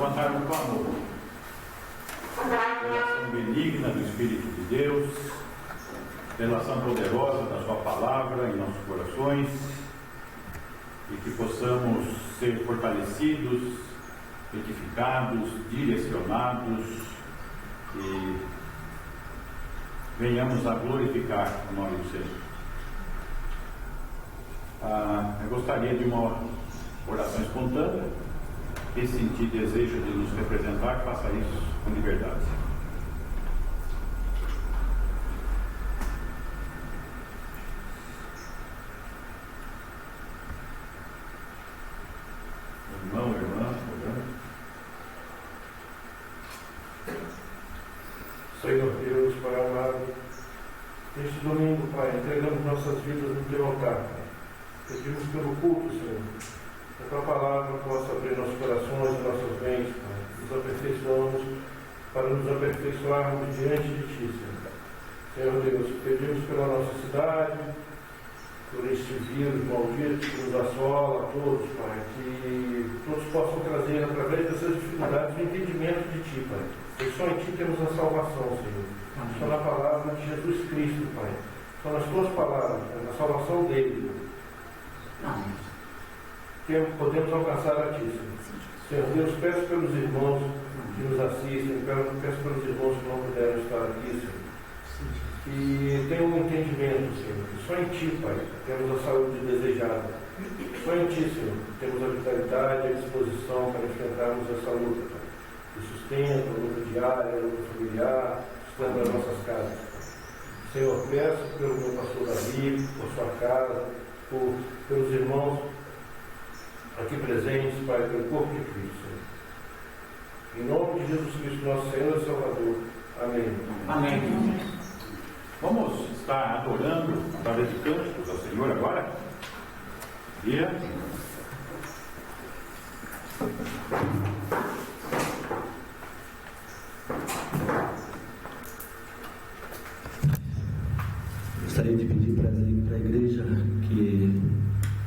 levantar um clamor pela ação benigna do Espírito de Deus, pela ação poderosa da Sua palavra em nossos corações, e que possamos ser fortalecidos, edificados, direcionados, e venhamos a glorificar o nome do Senhor. Eu gostaria de uma oração espontânea. Quem sentir desejo de nos representar, faça isso com liberdade. Irmão, irmã, Senhor Deus, Pai amado, neste domingo, Pai, entregamos nossas vidas no Teu altar, Pai. Pedimos pelo culto, Senhor, que a Tua palavra possa abrir nossos corações e nossas mentes, Pai. Nos aperfeiçoamos para nos aperfeiçoarmos diante de Ti, Senhor. Senhor Deus, pedimos pela nossa cidade, por este vírus maldito que nos assola a todos, Pai, que todos possam trazer, através dessas dificuldades, o entendimento de Ti, Pai. E só em Ti temos a salvação, Senhor. Amém. Só na palavra de Jesus Cristo, Pai. Só nas Tuas palavras, Pai, na salvação dele. Amém. Que podemos alcançar a Ti, Senhor. Senhor Deus, peço pelos irmãos que nos assistem, peço pelos irmãos que não puderam estar aqui, Senhor. Que tenham um entendimento, Senhor. Só em Ti, Pai, temos a saúde desejada. Só em Ti, Senhor, temos a vitalidade e a disposição para enfrentarmos essa luta, Pai. O sustento, a luta diária, a luta familiar, sustento das nossas casas. Senhor, peço pelo meu pastor Davi, por sua casa, pelos irmãos aqui presentes, Pai, pelo corpo de Cristo, Senhor. Em nome de Jesus Cristo, nosso Senhor e Salvador. Amém. Amém. Vamos estar adorando através de cânticos ao Senhor agora. Gostaria de pedir para a igreja que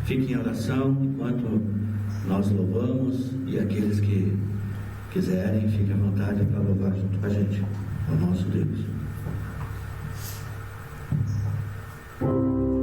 fique em oração enquanto nós louvamos, e aqueles que quiserem, fiquem à vontade para louvar junto com a gente, o nosso Deus. Absoluto.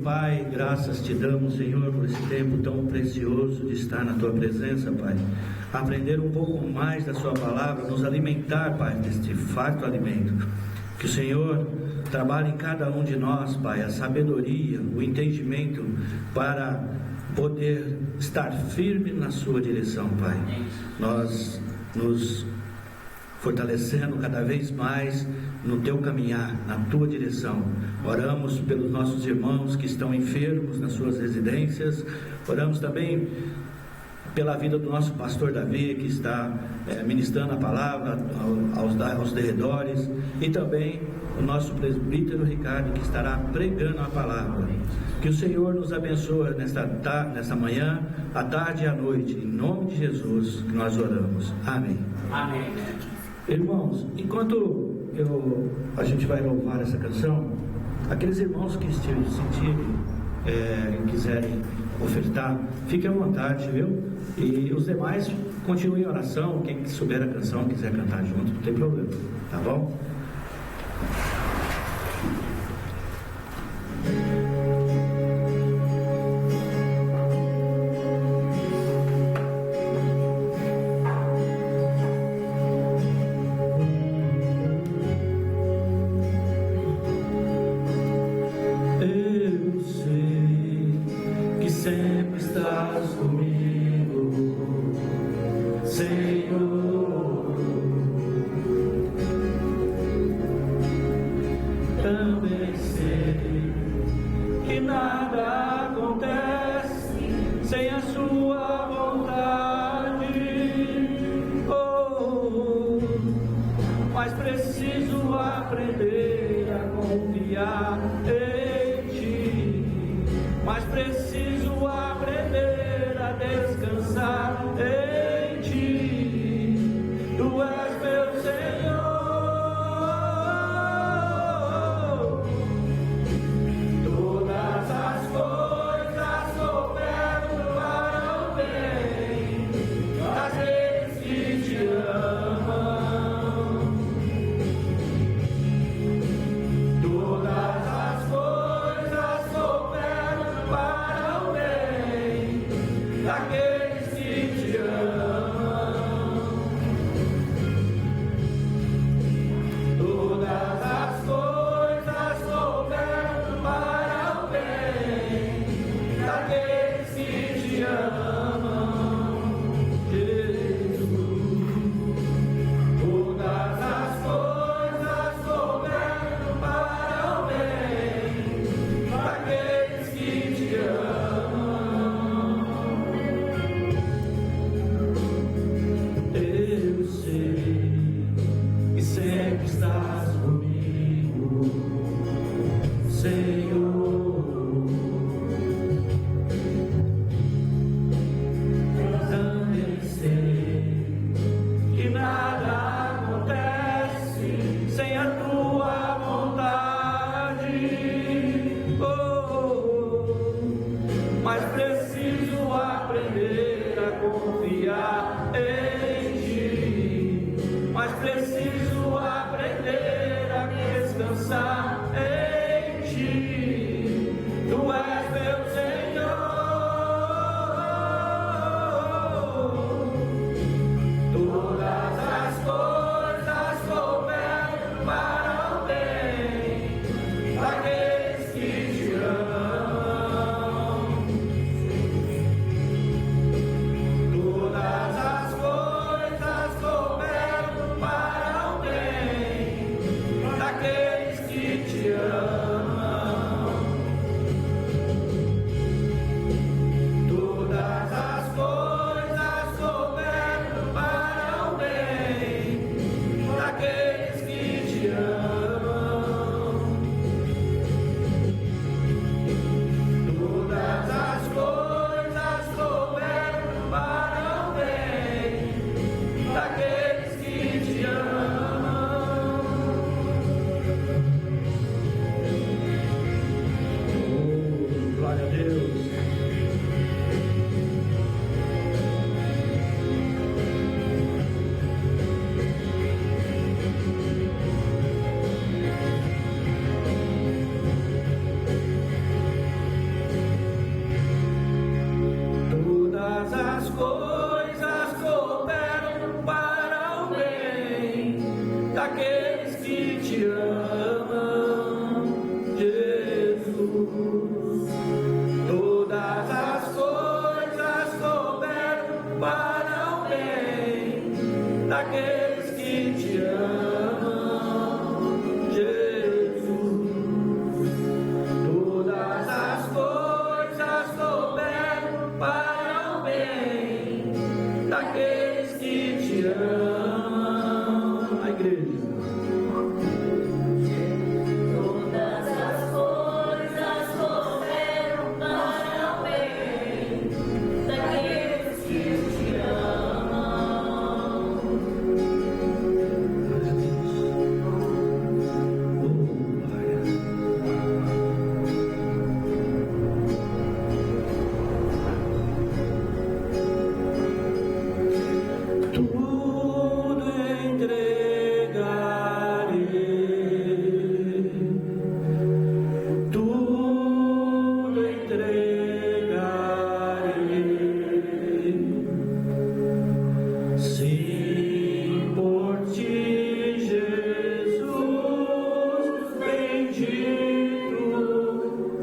Pai, graças te damos, Senhor, por esse tempo tão precioso de estar na tua presença, Pai. Aprender um pouco mais da sua palavra, nos alimentar, Pai, deste farto alimento. Que o Senhor trabalhe em cada um de nós, Pai, a sabedoria, o entendimento para poder estar firme na sua direção, Pai. Nós nos fortalecendo cada vez mais no teu caminhar, na tua direção. Oramos pelos nossos irmãos que estão enfermos nas suas residências. Oramos também pela vida do nosso pastor Davi, que está ministrando a palavra aos derredores, e também o nosso presbítero Ricardo, que estará pregando a palavra. Que o Senhor nos abençoe nesta manhã, à tarde e à noite, em nome de Jesus que nós oramos. Amém. Amém. Irmãos, enquanto a gente vai louvar essa canção, aqueles irmãos que sentirem, quiserem ofertar, fiquem à vontade, viu? E os demais continuem em oração. Quem souber a canção, quiser cantar junto, não tem problema, tá bom? Todas as coisas cooperam para o bem. daqueles que te amam, Jesus. Todas as coisas cooperam para o bem daqueles que te amam, Jesus. Todas as coisas cooperam para o bem daqueles que te amam. A igreja. Todas as coisas cooperam para o bem daqueles que te amam. Tudo entregarei, tudo entregarei. Sim, por ti, Jesus bendito,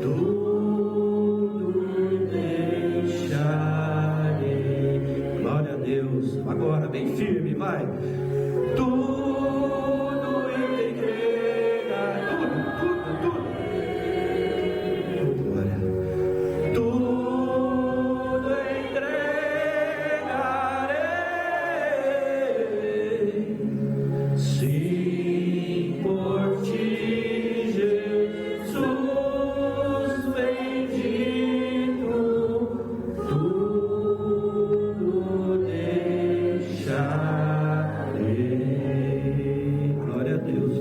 tudo deixarei. Glória a Deus. Agora, bem firme, vai. Tudo entrega, tudo. Glória. Tudo entregarei. Sim, por ti, Jesus bendito, tudo deixarei. Glória a Deus.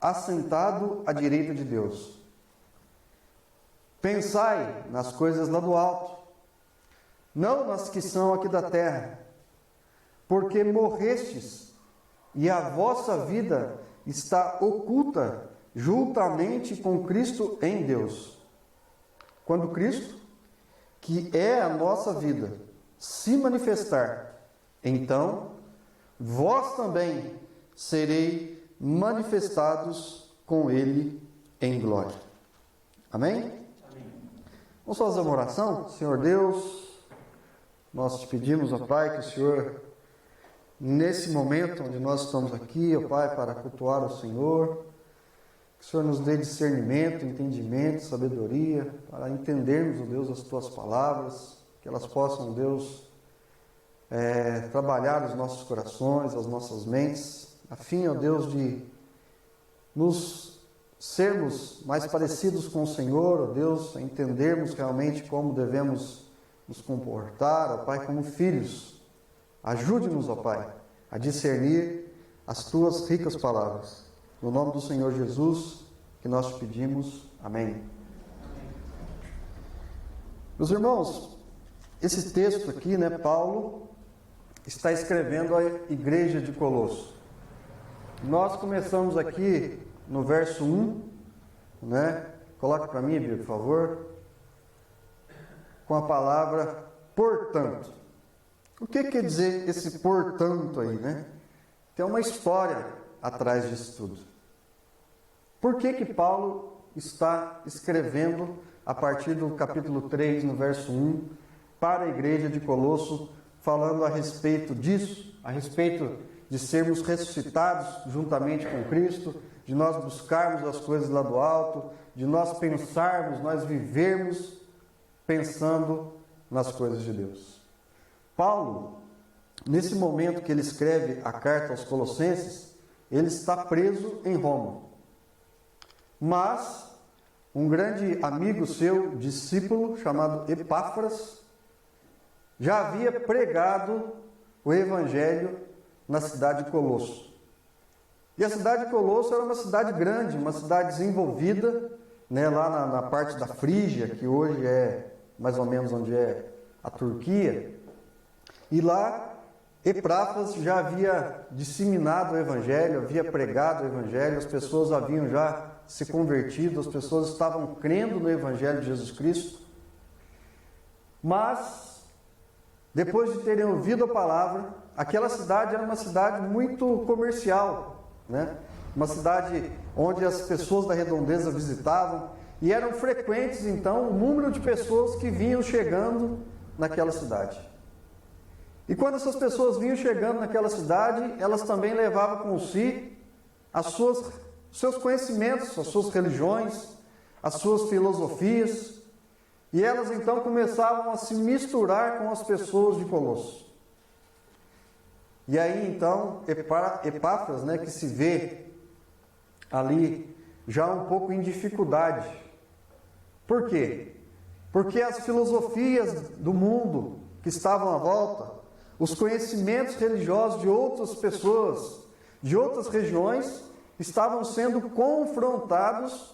assentado à direita de Deus. Pensai nas coisas lá do alto, não nas que são aqui da terra, porque morrestes, e a vossa vida está oculta juntamente com Cristo em Deus. Quando Cristo, que é a nossa vida, se manifestar, então vós também sereis manifestados com Ele em glória. Amém? Vamos fazer uma oração? Senhor Deus, nós te pedimos, ó Pai, que o Senhor, nesse momento onde nós estamos aqui, ó Pai, para cultuar o Senhor, que o Senhor nos dê discernimento, entendimento, sabedoria, para entendermos, ó Deus, as Tuas palavras, que elas possam, Deus, trabalhar os nossos corações, as nossas mentes, a fim, ó Deus, de nos sermos mais parecidos com o Senhor, ó Deus, a entendermos realmente como devemos nos comportar, ó Pai, como filhos. Ajude-nos, ó Pai, a discernir as Tuas ricas palavras. No nome do Senhor Jesus, que nós te pedimos. Amém. Meus irmãos, esse texto aqui, Paulo está escrevendo à igreja de Colosso. Nós começamos aqui no verso 1, Coloque para mim, Bíblia, por favor, com a palavra portanto. O que quer dizer esse portanto aí, Tem uma história atrás disso tudo. Por que Paulo está escrevendo a partir do capítulo 3, no verso 1, para a igreja de Colosso, falando a respeito disso, a respeito de sermos ressuscitados juntamente com Cristo, de nós buscarmos as coisas lá do alto, de nós pensarmos, nós vivermos pensando nas coisas de Deus. Paulo, nesse momento que ele escreve a carta aos Colossenses, ele está preso em Roma. Mas um grande amigo seu, discípulo, chamado Epáfras, já havia pregado o Evangelho na cidade de Colosso. E a cidade de Colosso era uma cidade grande, uma cidade desenvolvida, lá na parte da Frígia, que hoje é mais ou menos onde é a Turquia. E lá, Epáfras já havia disseminado o Evangelho, havia pregado o Evangelho, as pessoas haviam já se convertido, as pessoas estavam crendo no Evangelho de Jesus Cristo. Mas, depois de terem ouvido a palavra, aquela cidade era uma cidade muito comercial, uma cidade onde as pessoas da redondeza visitavam, e eram frequentes, então, o número de pessoas que vinham chegando naquela cidade. E quando essas pessoas vinham chegando naquela cidade, elas também levavam com si seus conhecimentos, as suas religiões, as suas filosofias, e elas então começavam a se misturar com as pessoas de Colosso. E aí então, Epáfras, que se vê ali já um pouco em dificuldade. Por quê? Porque as filosofias do mundo que estavam à volta, os conhecimentos religiosos de outras pessoas, de outras regiões, estavam sendo confrontados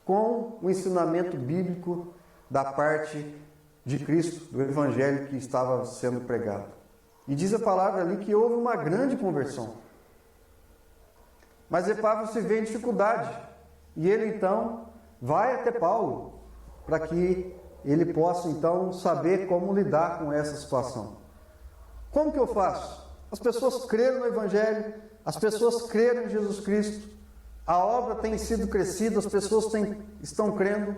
com o ensinamento bíblico da parte de Cristo, do Evangelho que estava sendo pregado. E diz a palavra ali que houve uma grande conversão. Mas Epáfras se vê em dificuldade, e ele então vai até Paulo, para que ele possa então saber como lidar com essa situação. Como que eu faço? As pessoas creram no Evangelho, as pessoas creram em Jesus Cristo, a obra tem sido crescida, as pessoas estão crendo,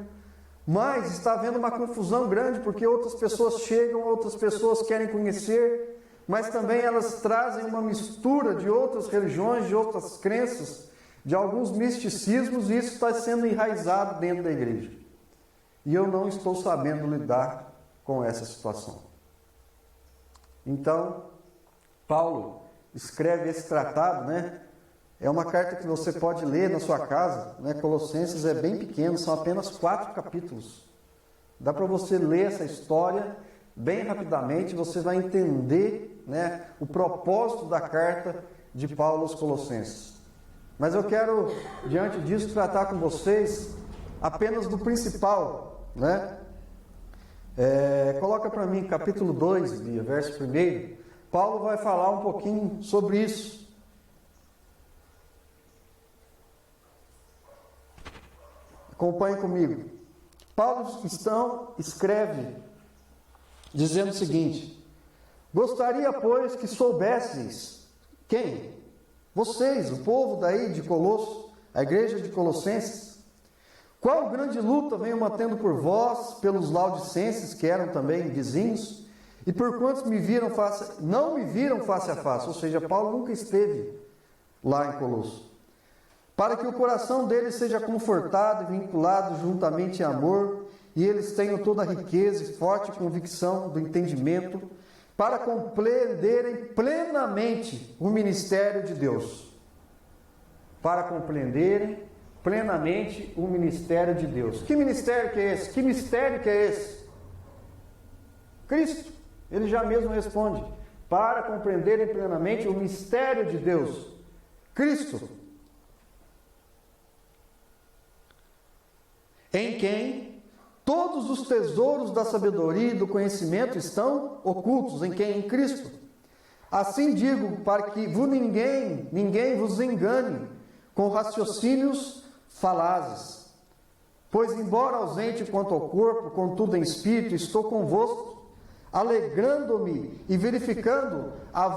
mas está havendo uma confusão grande, porque outras pessoas chegam, outras pessoas querem conhecer, mas também elas trazem uma mistura de outras religiões, de outras crenças, de alguns misticismos, e isso está sendo enraizado dentro da igreja. E eu não estou sabendo lidar com essa situação. Então, Paulo escreve esse tratado, É uma carta que você pode ler na sua casa, Colossenses é bem pequeno, são apenas 4 capítulos. Dá para você ler essa história bem rapidamente, você vai entender, o propósito da carta de Paulo aos Colossenses. Mas eu quero, diante disso, tratar com vocês apenas do principal, Coloca para mim capítulo 2, verso 1. Paulo vai falar um pouquinho sobre isso. Acompanhe comigo. Paulo escreve dizendo o seguinte: gostaria, pois, que soubesseis quem? Vocês, o povo daí de Colosso, a igreja de Colossenses, qual grande luta venho mantendo por vós, pelos laodicenses, que eram também vizinhos, e por quantos não me viram face a face, ou seja, Paulo nunca esteve lá em Colosso, para que o coração deles seja confortado e vinculado juntamente em amor, e eles tenham toda a riqueza e forte convicção do entendimento, para compreenderem plenamente o ministério de Deus. Para compreenderem plenamente o ministério de Deus. Que ministério que é esse? Que mistério que é esse? Cristo. Ele já mesmo responde: para compreenderem plenamente o mistério de Deus. Cristo. em quem todos os tesouros da sabedoria e do conhecimento estão ocultos, em quem? Em Cristo. Assim digo, para que ninguém vos engane com raciocínios falazes. Pois, embora ausente quanto ao corpo, contudo em espírito, estou convosco, alegrando-me e verificando a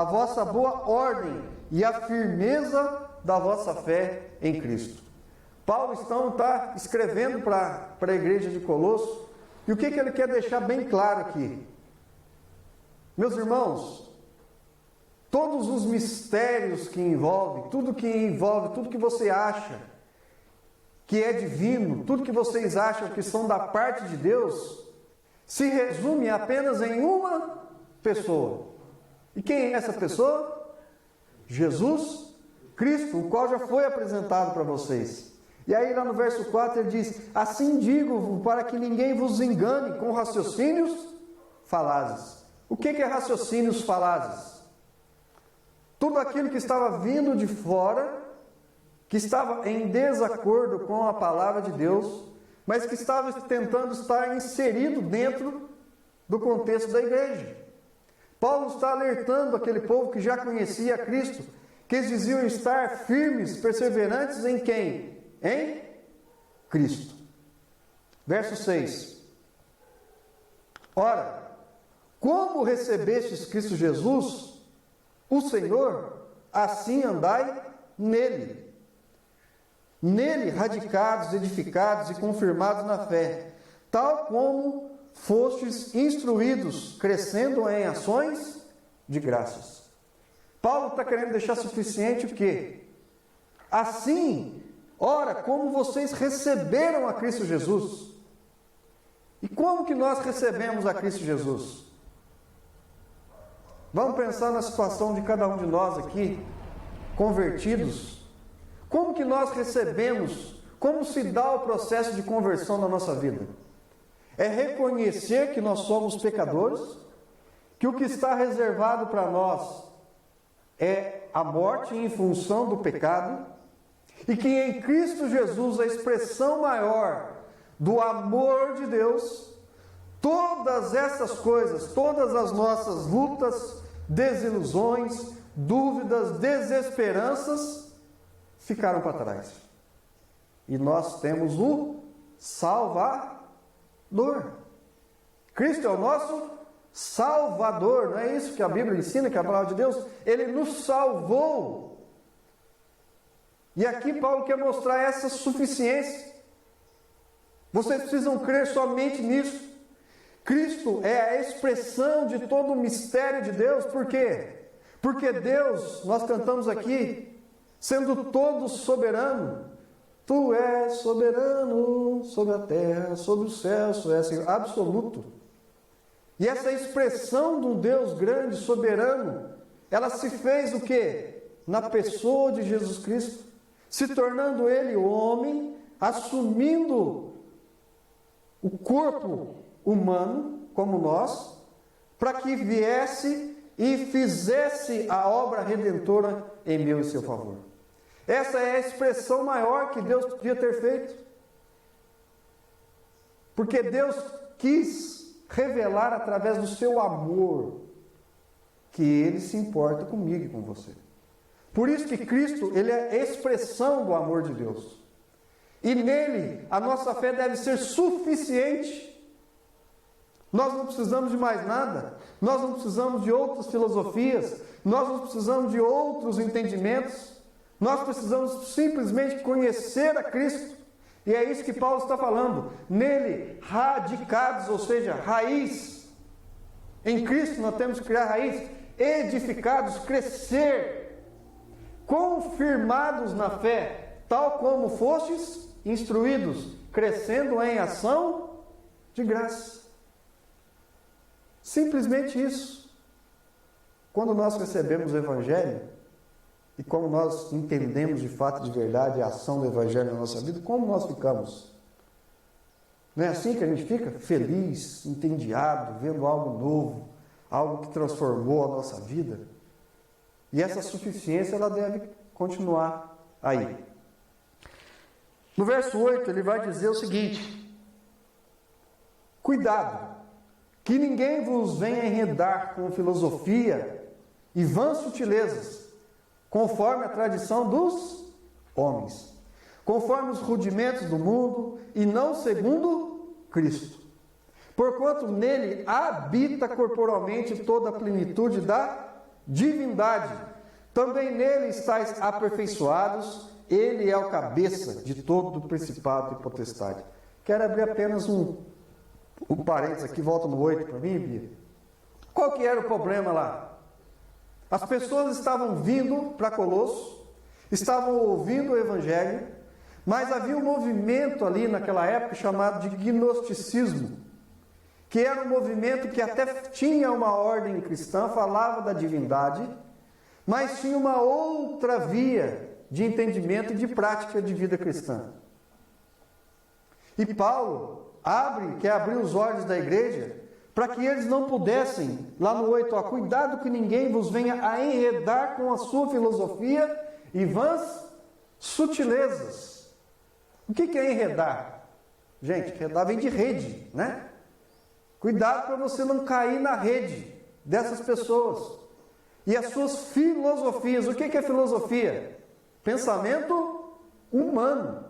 vossa boa ordem e a firmeza da vossa fé em Cristo. Paulo então está escrevendo para a igreja de Colosso, e o que ele quer deixar bem claro aqui? Meus irmãos, todos os mistérios que envolve, tudo que você acha que é divino, tudo que vocês acham que são da parte de Deus, se resume apenas em uma pessoa. E quem é essa pessoa? Jesus Cristo, o qual já foi apresentado para vocês. E aí lá no verso 4 ele diz: assim digo, para que ninguém vos engane com raciocínios falazes. O que é raciocínios falazes? Tudo aquilo que estava vindo de fora, que estava em desacordo com a palavra de Deus, mas que estava tentando estar inserido dentro do contexto da igreja. Paulo está alertando aquele povo que já conhecia Cristo, que eles diziam estar firmes, perseverantes em quem? Em Cristo. Verso 6. Ora, como recebestes Cristo Jesus, o Senhor, assim andai nele. Nele radicados, edificados e confirmados na fé, tal como fostes instruídos, crescendo em ações de graças. Paulo está querendo deixar suficiente o quê? Assim, ora, como vocês receberam a Cristo Jesus. E como que nós recebemos a Cristo Jesus? Vamos pensar na situação de cada um de nós aqui, convertidos. Como que nós recebemos? Como se dá o processo de conversão na nossa vida? É reconhecer que nós somos pecadores, que o que está reservado para nós é a morte em função do pecado, e que em Cristo Jesus, a expressão maior do amor de Deus, todas essas coisas, todas as nossas lutas, desilusões, dúvidas, desesperanças, ficaram para trás. E nós temos o Salvador. Cristo é o nosso Salvador. Não é isso que a Bíblia ensina, que é a palavra de Deus? Ele nos salvou. E aqui Paulo quer mostrar essa suficiência. Vocês precisam crer somente nisso. Cristo é a expressão de todo o mistério de Deus. Por quê? Porque Deus, nós cantamos aqui, sendo todo soberano, tu és soberano sobre a terra, sobre o céu, tu és absoluto. E essa expressão de um Deus grande, soberano, ela se fez o quê? Na pessoa de Jesus Cristo, se tornando Ele homem, assumindo o corpo humano, como nós, para que viesse e fizesse a obra redentora em meu e seu favor. Essa é a expressão maior que Deus podia ter feito. Porque Deus quis revelar através do seu amor que Ele se importa comigo e com você. Por isso que Cristo, Ele é a expressão do amor de Deus. E nele, a nossa fé deve ser suficiente. Nós não precisamos de mais nada. Nós não precisamos de outras filosofias. Nós não precisamos de outros entendimentos. Nós precisamos simplesmente conhecer a Cristo. E é isso que Paulo está falando. Nele, radicados, ou seja, raiz. Em Cristo nós temos que criar raiz. Edificados, crescer. Confirmados na fé, tal como fostes instruídos, crescendo em ação de graça. Simplesmente isso. Quando nós recebemos o Evangelho, e como nós entendemos de fato, de verdade, a ação do Evangelho na nossa vida, como nós ficamos? Não é assim que a gente fica? Feliz, entediado, vendo algo novo, algo que transformou a nossa vida. E essa suficiência, ela deve continuar aí. No verso 8, ele vai dizer o seguinte: cuidado, que ninguém vos venha enredar com filosofia e vãs sutilezas, conforme a tradição dos homens, conforme os rudimentos do mundo, e não segundo Cristo. Porquanto nele habita corporalmente toda a plenitude da divindade. Também nele estáis aperfeiçoados, ele é o cabeça de todo o principado e potestade. Quero abrir apenas um parênteses aqui, volta no 8 para mim, Bia. Qual que era o problema lá? As pessoas estavam vindo para Colosso, estavam ouvindo o Evangelho, mas havia um movimento ali naquela época chamado de gnosticismo, que era um movimento que até tinha uma ordem cristã, falava da divindade, mas tinha uma outra via de entendimento e de prática de vida cristã. E Paulo quer abrir os olhos da igreja para que eles não pudessem, lá no 8, cuidado que ninguém vos venha a enredar com a sua filosofia e vãs sutilezas. O que é enredar? Gente, enredar vem de rede, né? Cuidado para você não cair na rede dessas pessoas e as suas filosofias. O que é filosofia? Pensamento humano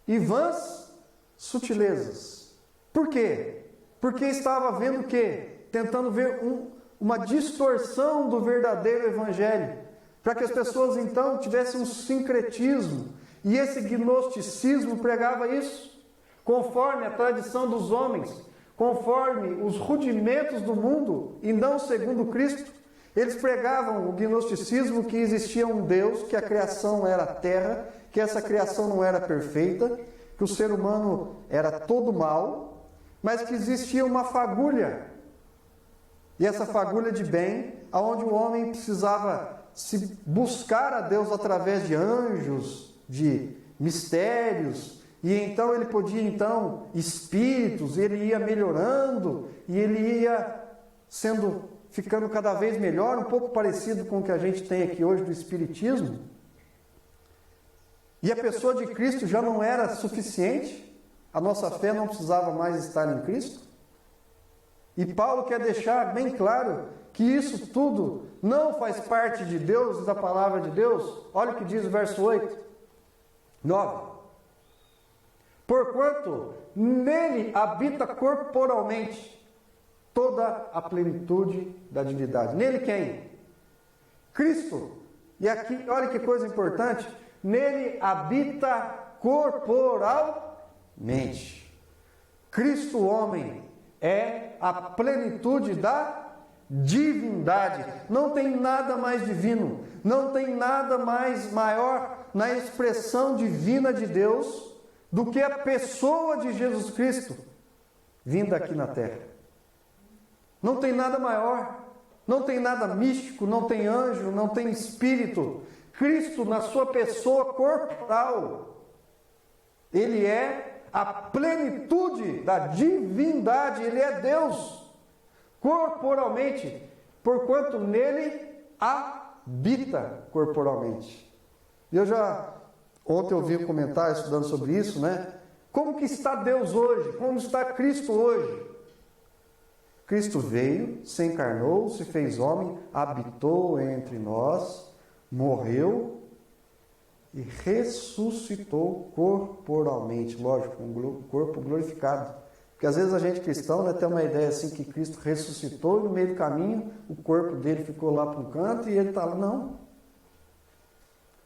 e vãs sutilezas. Por quê? Porque estava vendo o quê? Tentando ver uma distorção do verdadeiro evangelho, para que as pessoas então tivessem um sincretismo, e esse gnosticismo pregava isso, conforme a tradição dos homens, conforme os rudimentos do mundo e não segundo Cristo. Eles pregavam o gnosticismo, que existia um Deus, que a criação era a terra, que essa criação não era perfeita, que o ser humano era todo mal, mas que existia uma fagulha, e essa fagulha de bem, aonde o homem precisava se buscar a Deus através de anjos, de mistérios, e então ele podia, espíritos, ele ia melhorando, e ele ia ficando cada vez melhor, um pouco parecido com o que a gente tem aqui hoje do espiritismo. E a pessoa de Cristo já não era suficiente, a nossa fé não precisava mais estar em Cristo. E Paulo quer deixar bem claro que isso tudo não faz parte de Deus e da palavra de Deus. Olha o que diz o verso 8, 9. Porquanto nele habita corporalmente toda a plenitude da divindade. Nele quem? Cristo. E aqui, olha que coisa importante, nele habita corporalmente. Cristo, homem, é a plenitude da divindade. Não tem nada mais divino, não tem nada mais maior na expressão divina de Deus do que a pessoa de Jesus Cristo vinda aqui na terra. Não tem nada maior, não tem nada místico, não tem anjo, não tem espírito. Cristo, na sua pessoa corporal, ele é a plenitude da divindade, ele é Deus corporalmente, porquanto nele habita corporalmente. Ontem eu vi um comentário estudando sobre isso, né? Como que está Deus hoje? Como está Cristo hoje? Cristo veio, se encarnou, se fez homem, habitou entre nós, morreu e ressuscitou corporalmente, lógico, um corpo glorificado. Porque às vezes a gente cristão, né, tem uma ideia assim que Cristo ressuscitou e no meio do caminho o corpo dele ficou lá para um canto e ele está lá. Não.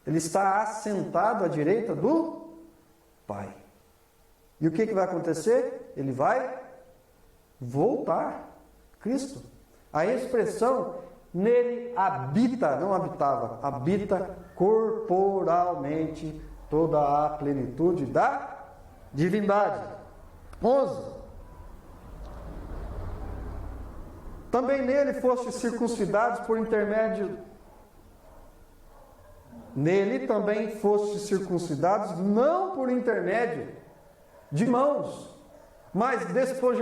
Ele está assentado à direita do Pai. E o que vai acontecer? Ele vai voltar. Cristo. A expressão nele habita, não habitava, habita corporalmente toda a plenitude da divindade. 11. Também nele fostes circuncidados por intermédio. Nele também fostes circuncidados, não por intermédio de mãos, mas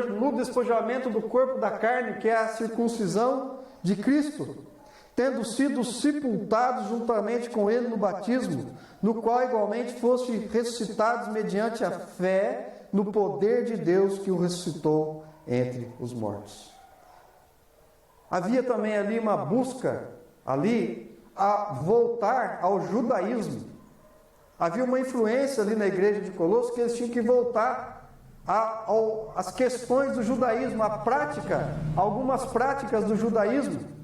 no despojamento do corpo da carne, que é a circuncisão de Cristo, tendo sido sepultados juntamente com ele no batismo, no qual igualmente foste ressuscitados mediante a fé no poder de Deus que o ressuscitou entre os mortos. Havia também ali uma busca ali a voltar ao judaísmo. Havia uma influência ali na igreja de Colossos que eles tinham que voltar às questões do judaísmo, a prática, algumas práticas do judaísmo.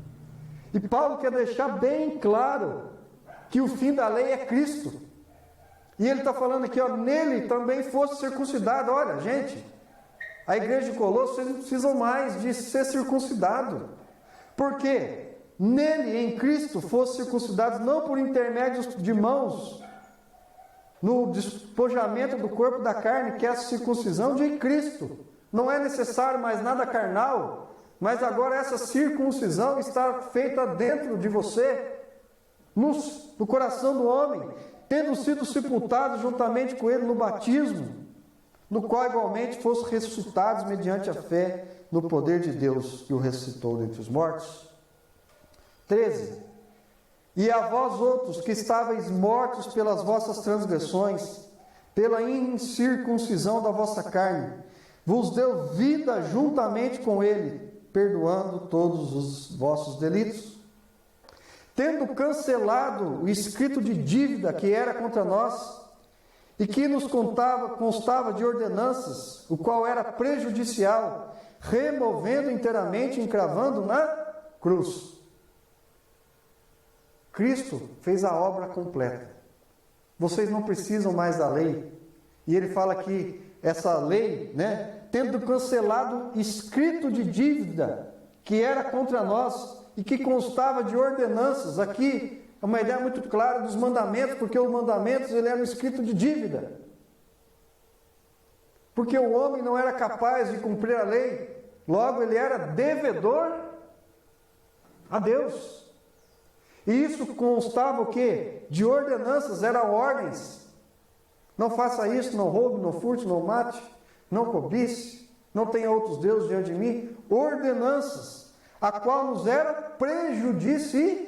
E Paulo quer deixar bem claro que o fim da lei é Cristo. E ele está falando aqui, nele também fosse circuncidado. Olha, gente, a igreja de Colossos, vocês não precisam mais de ser circuncidado. Porque nele, em Cristo, fosse circuncidados não por intermédio de mãos, no despojamento do corpo da carne, que é a circuncisão de Cristo. Não é necessário mais nada carnal, mas agora essa circuncisão está feita dentro de você, no coração do homem, tendo sido sepultados juntamente com ele no batismo, no qual igualmente fossem ressuscitados mediante a fé no poder de Deus que o ressuscitou dentre os mortos. 13. E a vós outros que estáveis mortos pelas vossas transgressões, pela incircuncisão da vossa carne, vos deu vida juntamente com ele, perdoando todos os vossos delitos, tendo cancelado o escrito de dívida que era contra nós, e que nos constava de ordenanças, o qual era prejudicial, removendo inteiramente, encravando na cruz. Cristo fez a obra completa. Vocês não precisam mais da lei. E ele fala que essa lei, tendo cancelado escrito de dívida que era contra nós e que constava de ordenanças. Aqui é uma ideia muito clara dos mandamentos, porque os mandamentos ele era um escrito de dívida. Porque o homem não era capaz de cumprir a lei, logo ele era devedor a Deus. E isso constava o quê? De ordenanças, eram ordens. Não faça isso, não roube, não furte, não mate, não cobice, não tenha outros deuses diante de mim. Ordenanças, a qual nos era prejudicial.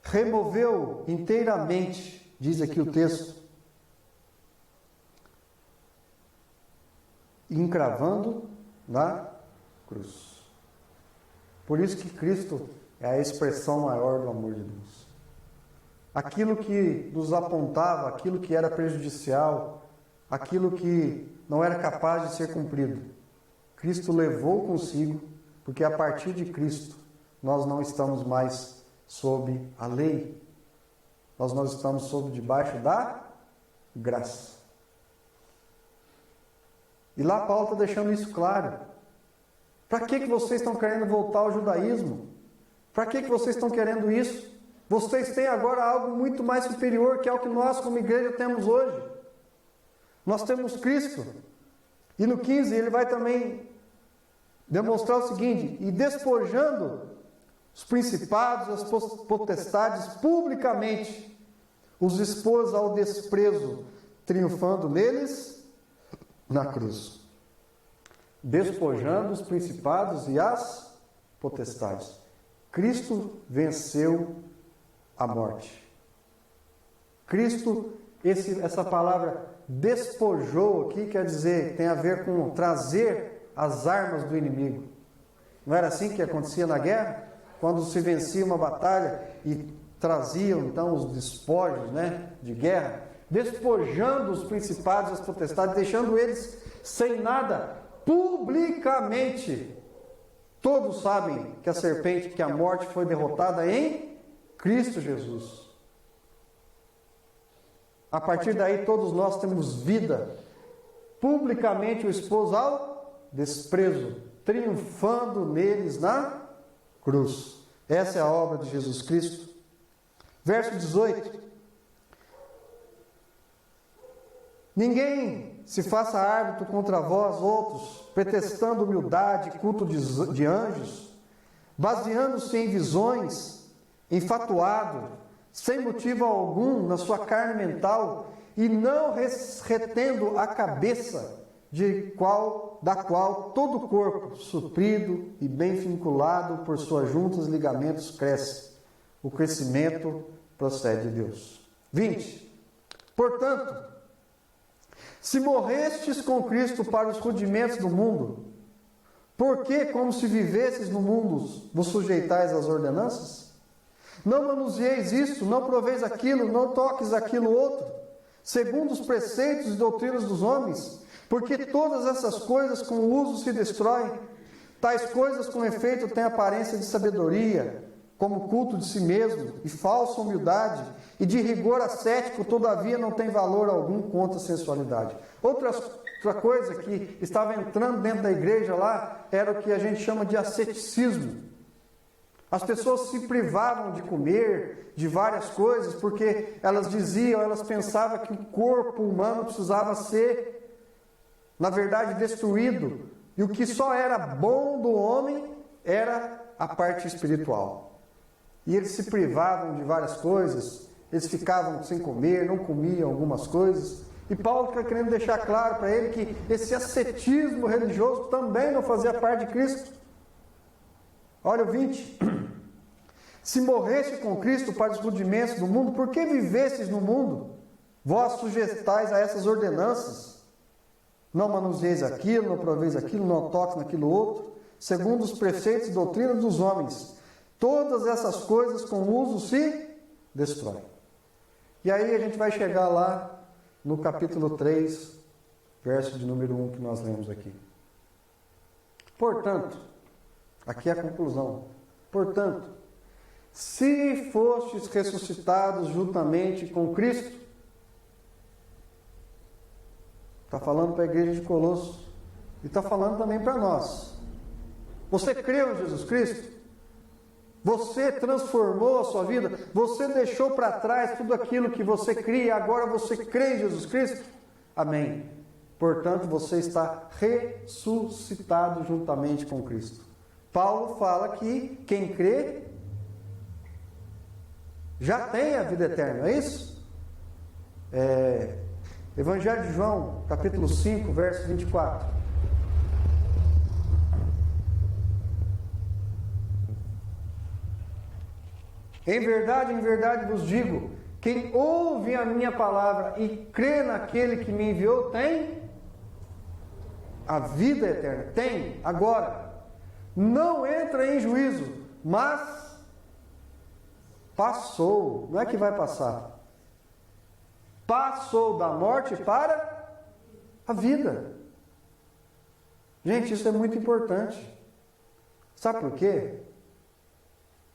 Removeu inteiramente, diz aqui o texto, encravando na cruz. Por isso que Cristo é a expressão maior do amor de Deus. Aquilo que nos apontava, aquilo que era prejudicial, aquilo que não era capaz de ser cumprido, Cristo levou consigo, porque a partir de Cristo nós não estamos mais sob a lei, nós não estamos sob debaixo da graça. E lá Paulo está deixando isso claro. Para que vocês estão querendo voltar ao judaísmo? Para que vocês estão querendo isso? Vocês têm agora algo muito mais superior, que é o que nós como igreja temos hoje. Nós temos Cristo. E no 15 ele vai também demonstrar o seguinte: e despojando os principados, as potestades publicamente, os expôs ao desprezo, triunfando neles na cruz. Despojando os principados e as potestades. Cristo venceu a morte. Cristo, essa palavra despojou aqui quer dizer, tem a ver com trazer as armas do inimigo. Não era assim que acontecia na guerra? Quando se vencia uma batalha e traziam então os despojos, de guerra, despojando os principados e as potestades, deixando eles sem nada, publicamente. Todos sabem que a serpente, que a morte foi derrotada em Cristo Jesus. A partir daí todos nós temos vida. Publicamente o expôs ao desprezo, triunfando neles na cruz. Essa é a obra de Jesus Cristo. Verso 18. Ninguém se faça árbitro contra vós outros, pretextando humildade, culto de anjos, baseando-se em visões, enfatuado, sem motivo algum na sua carne mental, e não retendo a cabeça, da qual todo o corpo, suprido e bem vinculado por suas juntas e ligamentos, cresce. O crescimento procede de Deus. 20. Portanto, se morrestes com Cristo para os rudimentos do mundo, por que, como se vivesses no mundo, vos sujeitais às ordenanças? Não manuseieis isto, não proveis aquilo, não toques aquilo outro, segundo os preceitos e doutrinas dos homens, porque todas essas coisas com o uso se destroem. Tais coisas com efeito têm aparência de sabedoria, como culto de si mesmo e falsa humildade, e de rigor ascético, todavia não tem valor algum contra a sensualidade. Outra coisa que estava entrando dentro da igreja lá era o que a gente chama de asceticismo. As pessoas se privavam de comer, de várias coisas, porque elas diziam, elas pensavam que o corpo humano precisava ser, na verdade, destruído. E o que só era bom do homem era a parte espiritual. E eles se privavam de várias coisas, eles ficavam sem comer, não comiam algumas coisas. E Paulo está querendo deixar claro para ele que esse ascetismo religioso também não fazia parte de Cristo. Olha o 20. Se morreste com Cristo para os rudimentos do mundo, por que vivestes no mundo? Vós sujeitais a essas ordenanças. Não manuseis aquilo, não proveis aquilo, não toques naquilo outro, segundo os preceitos e doutrinas dos homens. Todas essas coisas com uso se destroem. E aí a gente vai chegar lá no capítulo 3, verso de número 1 que nós lemos aqui. Portanto, aqui é a conclusão. Portanto, se fostes ressuscitados juntamente com Cristo, está falando para a igreja de Colossos e está falando também para nós. Você creu em Jesus Cristo? Você transformou a sua vida? Você deixou para trás tudo aquilo que você cria e agora você crê em Jesus Cristo? Amém. Portanto, você está ressuscitado juntamente com Cristo. Paulo fala que quem crê já tem a vida eterna, é isso? Evangelho de João, capítulo 5, verso 24. Em verdade vos digo, quem ouve a minha palavra e crê naquele que me enviou, tem a vida eterna. Tem, agora. Não entra em juízo, mas passou. Não é que vai passar. Passou da morte para a vida. Gente, isso é muito importante. Sabe por quê?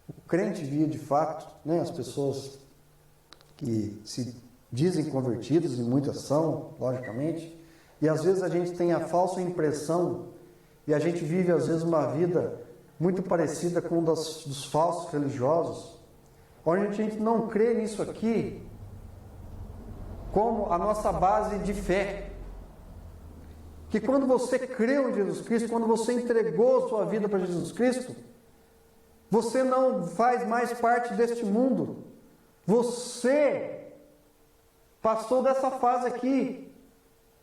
O crente via de fato, né, as pessoas que se dizem convertidas, e muitas são, logicamente, e às vezes a gente tem a falsa impressão, e a gente vive às vezes uma vida muito parecida com uma dos falsos religiosos, onde a gente não crê nisso aqui como a nossa base de fé. Que quando você creu em Jesus Cristo, quando você entregou sua vida para Jesus Cristo, você não faz mais parte deste mundo. Você passou dessa fase aqui.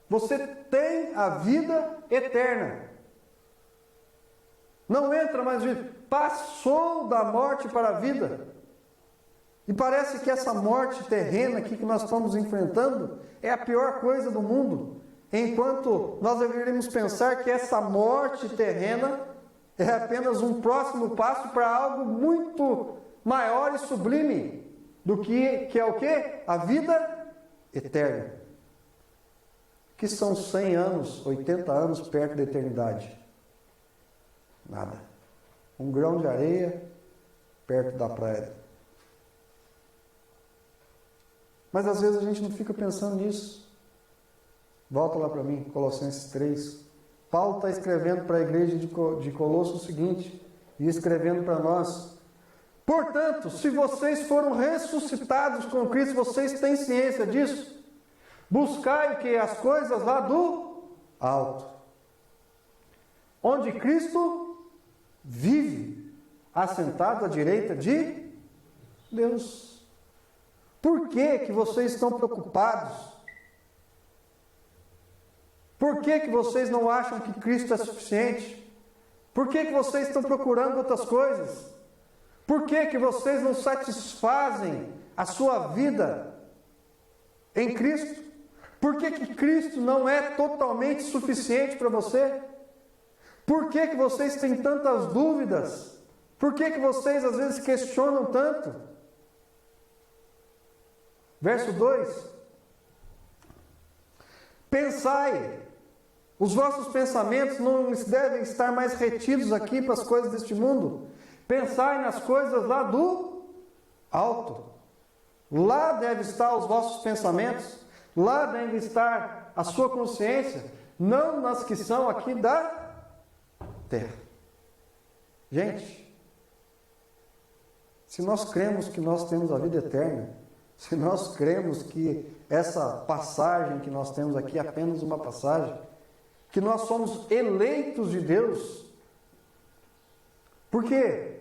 Você tem a vida eterna. Não entra mais vida. Passou da morte para a vida. E parece que essa morte terrena aqui que nós estamos enfrentando é a pior coisa do mundo. Enquanto nós deveríamos pensar que essa morte terrena é apenas um próximo passo para algo muito maior e sublime do que é o quê? A vida eterna. Que são 100 anos, 80 anos perto da eternidade. Nada. Um grão de areia perto da praia. Mas às vezes a gente não fica pensando nisso. Volta lá para mim, Colossenses 3. Paulo está escrevendo para a igreja de Colossos o seguinte, e escrevendo para nós: portanto, se vocês foram ressuscitados com Cristo, vocês têm ciência disso? Buscai o que? As coisas lá do alto, onde Cristo vive, assentado à direita de Deus. Por que vocês estão preocupados Por que que vocês não acham que Cristo é suficiente? Por que que vocês estão procurando outras coisas? Por que que vocês não satisfazem a sua vida em Cristo? Por que que Cristo não é totalmente suficiente para você? Por que que vocês têm tantas dúvidas? Por que que vocês às vezes questionam tanto? Verso 2. Pensai, os vossos pensamentos não devem estar mais retidos aqui para as coisas deste mundo. Pensai nas coisas lá do alto. Lá deve estar os vossos pensamentos. Lá deve estar a sua consciência. Não nas que são aqui da terra. Gente, se nós cremos que nós temos a vida eterna, se nós cremos que essa passagem que nós temos aqui é apenas uma passagem, que nós somos eleitos de Deus, por quê?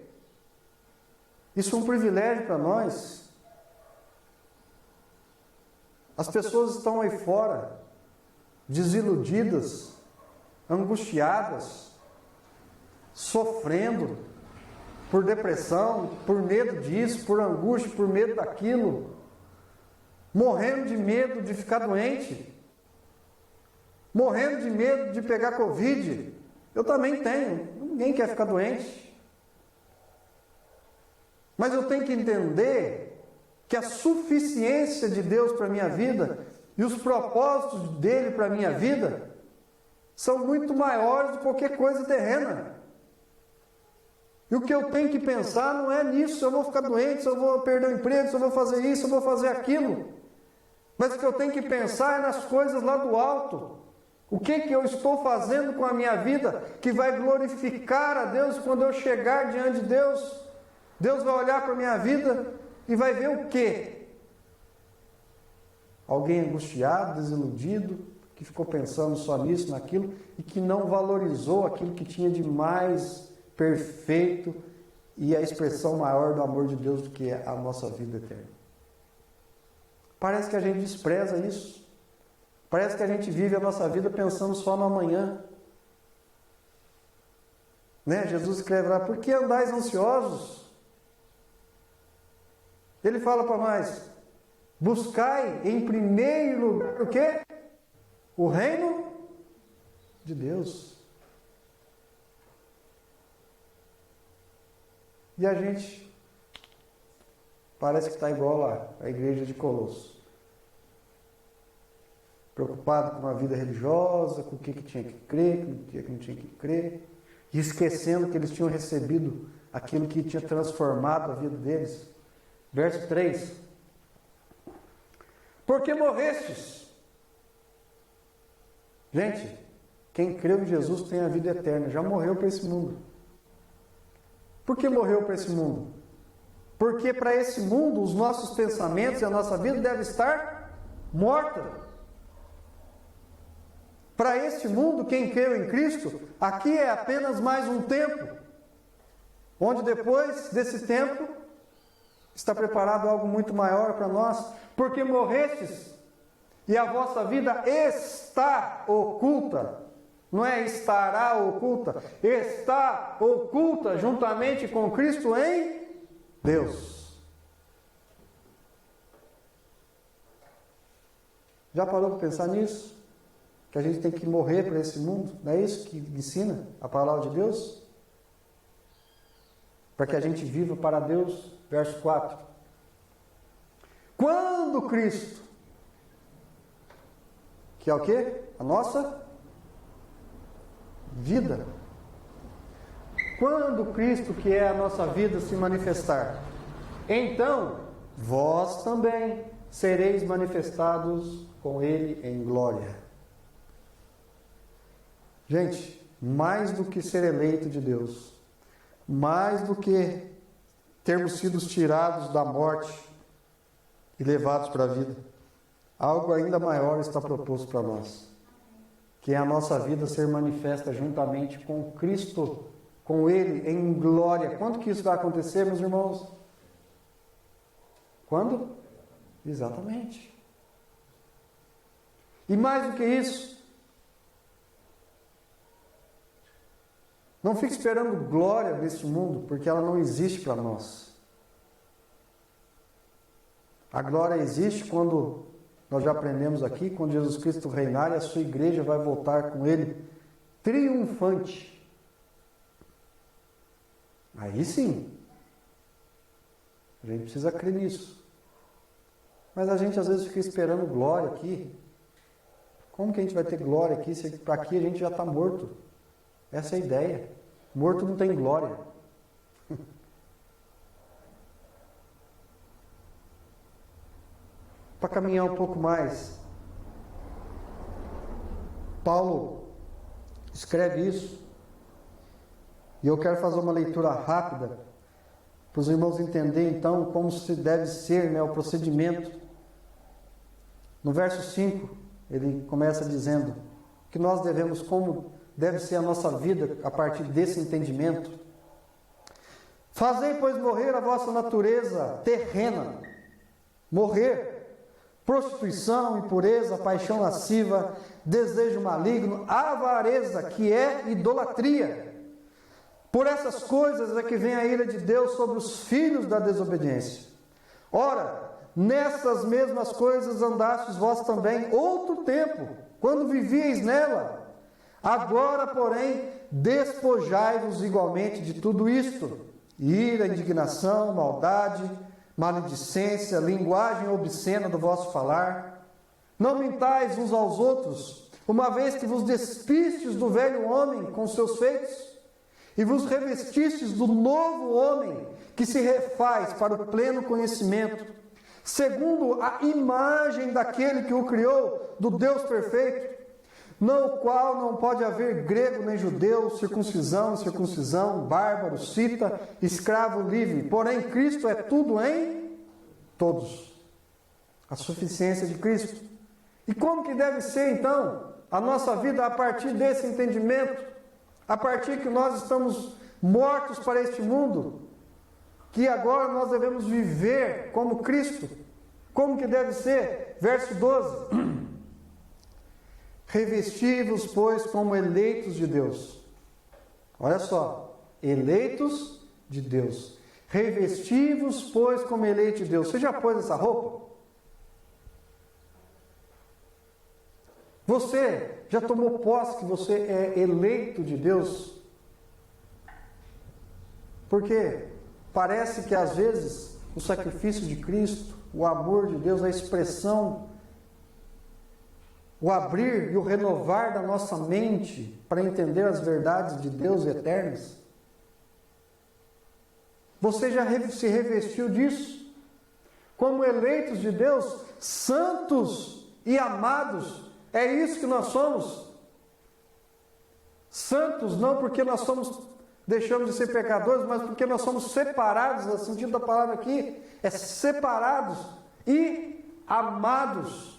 Isso é um privilégio para nós. As pessoas estão aí fora, desiludidas, angustiadas, sofrendo por depressão, por medo disso, por angústia, por medo daquilo, morrendo de medo de ficar doente, morrendo de medo de pegar Covid. Eu também tenho, ninguém quer ficar doente. Mas eu tenho que entender que a suficiência de Deus para a minha vida e os propósitos dele para a minha vida são muito maiores do que qualquer coisa terrena. E o que eu tenho que pensar não é nisso, se eu vou ficar doente, se eu vou perder o emprego, se eu vou fazer isso, se eu vou fazer aquilo. Mas o que eu tenho que pensar é nas coisas lá do alto. O que eu estou fazendo com a minha vida que vai glorificar a Deus quando eu chegar diante de Deus? Deus vai olhar para a minha vida e vai ver o quê? Alguém angustiado, desiludido, que ficou pensando só nisso, naquilo, e que não valorizou aquilo que tinha de mais perfeito e a expressão maior do amor de Deus do que é a nossa vida eterna. Parece que a gente despreza isso. Parece que a gente vive a nossa vida pensando só no amanhã. Né? Jesus escreve lá, por que andais ansiosos? Ele fala para nós, buscai em primeiro lugar o quê? O reino de Deus. E a gente parece que está igual lá, a igreja de Colosso. Preocupado com uma vida religiosa, com o que tinha que crer, com o que não tinha que crer, e esquecendo que eles tinham recebido aquilo que tinha transformado a vida deles. Verso 3. Porque morrestes. Gente, quem creu em Jesus tem a vida eterna, já morreu para esse mundo. Por que morreu para esse mundo? Porque para esse mundo os nossos pensamentos e a nossa vida devem estar morta. Para este mundo, quem creu em Cristo, aqui é apenas mais um tempo, onde depois desse tempo está preparado algo muito maior para nós, porque morrestes e a vossa vida está oculta. Não é estará oculta, está oculta juntamente com Cristo em Deus. Já parou para pensar nisso? Que a gente tem que morrer para esse mundo? Não é isso que ensina a palavra de Deus? Para que a gente viva para Deus. Verso 4. Quando Cristo, que é o quê? A nossa vida. Quando Cristo, que é a nossa vida, se manifestar, então vós também sereis manifestados com Ele em glória. Gente, mais do que ser eleito de Deus, mais do que termos sido tirados da morte e levados para a vida, algo ainda maior está proposto para nós, que é a nossa vida ser manifesta juntamente com Cristo, com Ele em glória. Quando que isso vai acontecer, meus irmãos? Quando? Exatamente. E mais do que isso, Não fique esperando glória desse mundo, porque ela não existe para nós. A glória existe quando nós já aprendemos aqui, quando Jesus Cristo reinar e a sua igreja vai voltar com ele triunfante. Aí sim, a gente precisa crer nisso. Mas a gente às vezes fica esperando glória aqui. Como que a gente vai ter glória aqui se para aqui a gente já está morto? Essa é a ideia. Morto não tem glória. Para caminhar um pouco mais, Paulo escreve isso, e eu quero fazer uma leitura rápida, para os irmãos entenderem então como se deve ser, né, o procedimento. No verso 5, ele começa dizendo que nós devemos, como deve ser a nossa vida a partir desse entendimento. Fazei, pois, morrer a vossa natureza terrena, morrer, prostituição, impureza, paixão lasciva, desejo maligno, avareza, que é idolatria. Por essas coisas é que vem a ira de Deus sobre os filhos da desobediência. Ora, nessas mesmas coisas andastes vós também outro tempo, quando vivieis nela. Agora, porém, despojai-vos igualmente de tudo isto: ira, indignação, maldade, maledicência, linguagem obscena do vosso falar. Não mintais uns aos outros, uma vez que vos despistes do velho homem com seus feitos, e vos revestistes do novo homem, que se refaz para o pleno conhecimento, segundo a imagem daquele que o criou, do Deus perfeito, no qual não pode haver grego nem judeu, circuncisão, incircuncisão, bárbaro, cita, escravo, livre. Porém, Cristo é tudo em todos. A suficiência de Cristo. E como que deve ser, então, a nossa vida a partir desse entendimento? A partir que nós estamos mortos para este mundo, que agora nós devemos viver como Cristo. Como que deve ser? Verso 12. Revesti-vos, pois, como eleitos de Deus. Olha só, eleitos de Deus. Revesti-vos, pois, como eleitos de Deus. Você já pôs essa roupa? Você já tomou posse que você é eleito de Deus? Porque parece que às vezes o sacrifício de Cristo, o amor de Deus, a expressão, o abrir e o renovar da nossa mente para entender as verdades de Deus eternas. Você já se revestiu disso? Como eleitos de Deus, santos e amados. É isso que nós somos. Santos não porque nós deixamos de ser pecadores, mas porque nós somos separados, no sentido da palavra aqui, é separados e amados.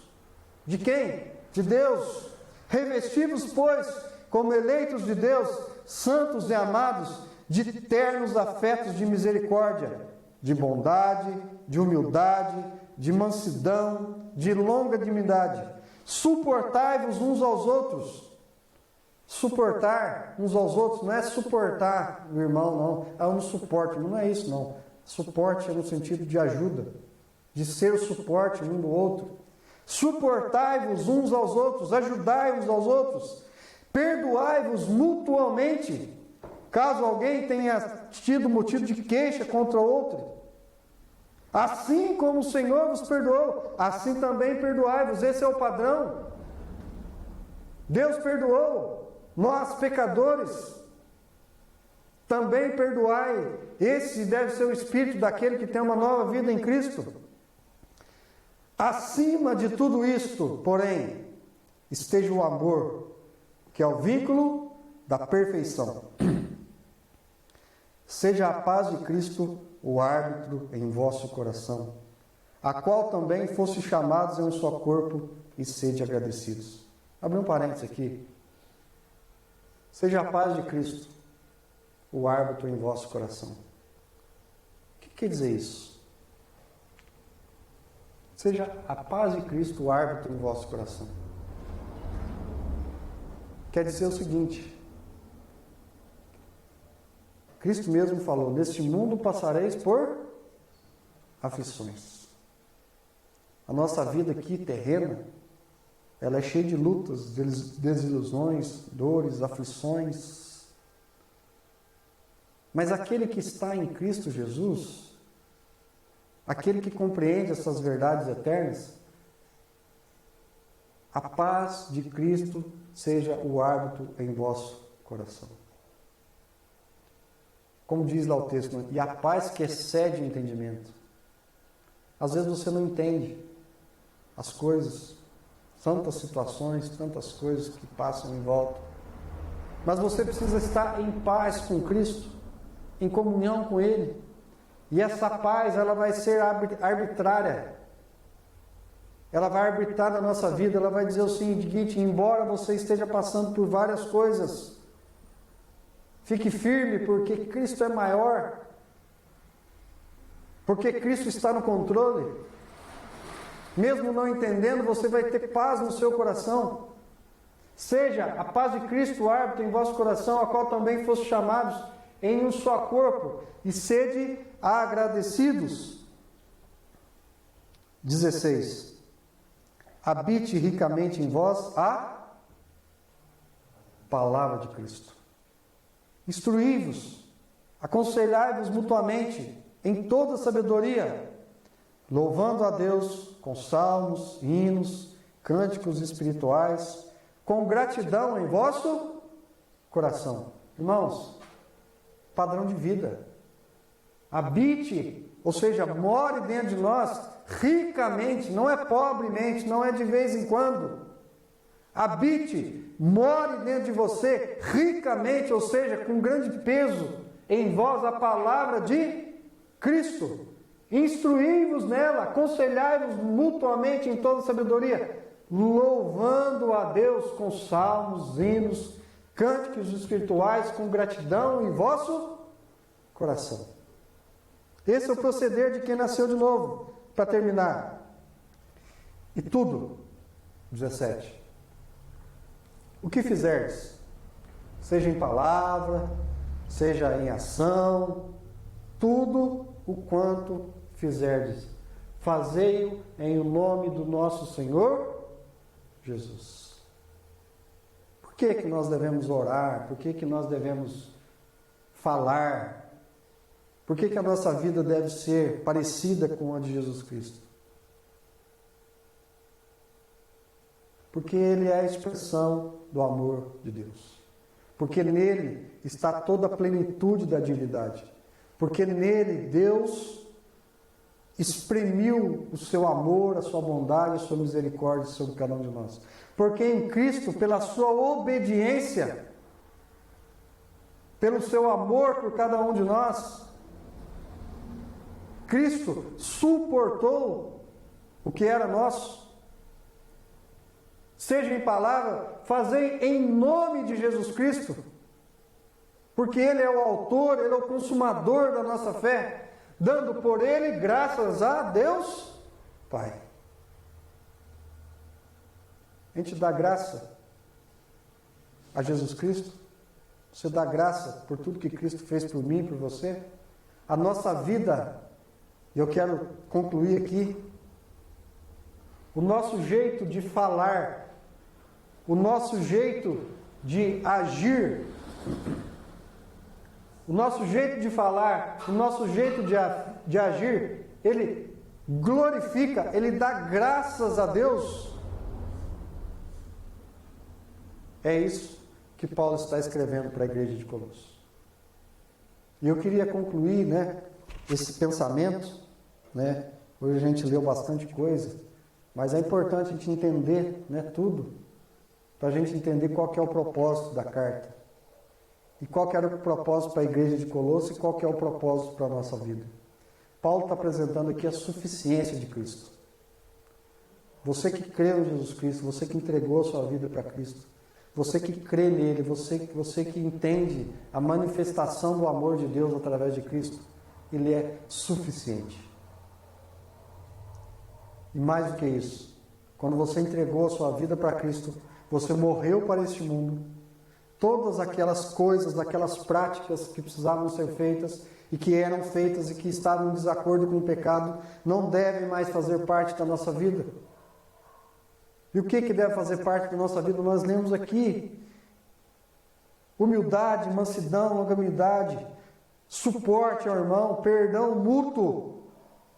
De quem? De Deus. Revesti-vos, pois, como eleitos de Deus, santos e amados, de ternos afetos de misericórdia, de bondade, de humildade, de mansidão, de longanimidade. Suportai-vos uns aos outros. Suportar uns aos outros não é suportar o irmão, não. Eu não suporto, não é isso, não. Suporte é no sentido de ajuda, de ser o suporte um do outro. Suportai-vos uns aos outros, ajudai uns aos outros, perdoai-vos mutuamente, caso alguém tenha tido motivo de queixa contra outro. Assim como o Senhor vos perdoou, assim também perdoai-vos. Esse é o padrão. Deus perdoou, nós pecadores também perdoai. Esse deve ser o espírito daquele que tem uma nova vida em Cristo. Acima de tudo isto, porém, esteja o amor, que é o vínculo da perfeição. Seja a paz de Cristo o árbitro em vosso coração, a qual também fosse chamados em um só corpo, e sede agradecidos. Abre um parênteses aqui. Seja a paz de Cristo o árbitro em vosso coração. O que quer dizer isso? Seja a paz de Cristo o árbitro em vosso coração. Quer dizer o seguinte: Cristo mesmo falou: neste mundo passareis por aflições. A nossa vida aqui terrena, ela é cheia de lutas, desilusões, dores, aflições. Mas aquele que está em Cristo Jesus, aquele que compreende essas verdades eternas, a paz de Cristo seja o árbitro em vosso coração. Como diz lá o texto, e a paz que excede o entendimento. Às vezes você não entende as coisas, tantas situações, tantas coisas que passam em volta. Mas você precisa estar em paz com Cristo, em comunhão com Ele. E essa paz, ela vai ser arbitrária. Ela vai arbitrar na nossa vida, ela vai dizer o seguinte: embora você esteja passando por várias coisas, fique firme, porque Cristo é maior, porque Cristo está no controle. Mesmo não entendendo, você vai ter paz no seu coração. Seja a paz de Cristo o árbitro em vosso coração, a qual também foste chamados em um só corpo, e sede agradecidos. 16. Habite ricamente em vós a palavra de Cristo. Instruí-vos, aconselhai-vos mutuamente em toda sabedoria, louvando a Deus com salmos, hinos, cânticos espirituais, com gratidão em vosso coração. Irmãos, padrão de vida. Habite, ou seja, more dentro de nós ricamente, não é pobremente, não é de vez em quando. Habite, more dentro de você ricamente, ou seja, com grande peso em vós a palavra de Cristo. Instruí-vos nela, aconselhai-vos mutuamente em toda sabedoria, louvando a Deus com salmos, hinos, cânticos espirituais, com gratidão em vosso coração. Esse é o proceder de quem nasceu de novo. Para terminar, e tudo, 17, o que fizerdes, seja em palavra, seja em ação, tudo o quanto fizerdes, fazei-o em o nome do nosso Senhor Jesus. Por que nós devemos orar? Por que nós devemos falar? Por que a nossa vida deve ser parecida com a de Jesus Cristo? Porque Ele é a expressão do amor de Deus. Porque nele está toda a plenitude da divindade. Porque nele Deus espremiu o seu amor, a sua bondade, a sua misericórdia sobre cada um de nós. Porque em Cristo, pela sua obediência, pelo seu amor por cada um de nós, Cristo suportou o que era nosso. Seja em palavra, fazei em nome de Jesus Cristo, porque Ele é o autor, Ele é o consumador da nossa fé, dando por Ele graças a Deus Pai. A gente dá graça a Jesus Cristo. Você dá graça por tudo que Cristo fez por mim e por você. A nossa vida, e eu quero concluir aqui, o nosso jeito de falar, o nosso jeito de agir, o nosso jeito de falar, o nosso jeito de agir, ele glorifica, ele dá graças a Deus. É isso que Paulo está escrevendo para a igreja de Colossos. E eu queria concluir, esse pensamento, Hoje a gente leu bastante coisa, mas é importante a gente entender, tudo, para a gente entender qual que é o propósito da carta. E qual que era o propósito para a igreja de Colossos e qual que é o propósito para a nossa vida. Paulo está apresentando aqui a suficiência de Cristo. Você que crê em Jesus Cristo, você que entregou a sua vida para Cristo, você que crê nele, você que entende a manifestação do amor de Deus através de Cristo, ele é suficiente. E mais do que isso, quando você entregou a sua vida para Cristo, você morreu para este mundo, todas aquelas coisas, aquelas práticas que precisavam ser feitas e que eram feitas e que estavam em desacordo com o pecado, não devem mais fazer parte da nossa vida. E o que deve fazer parte da nossa vida? Nós lemos aqui: humildade, mansidão, longanimidade, suporte ao irmão, perdão mútuo,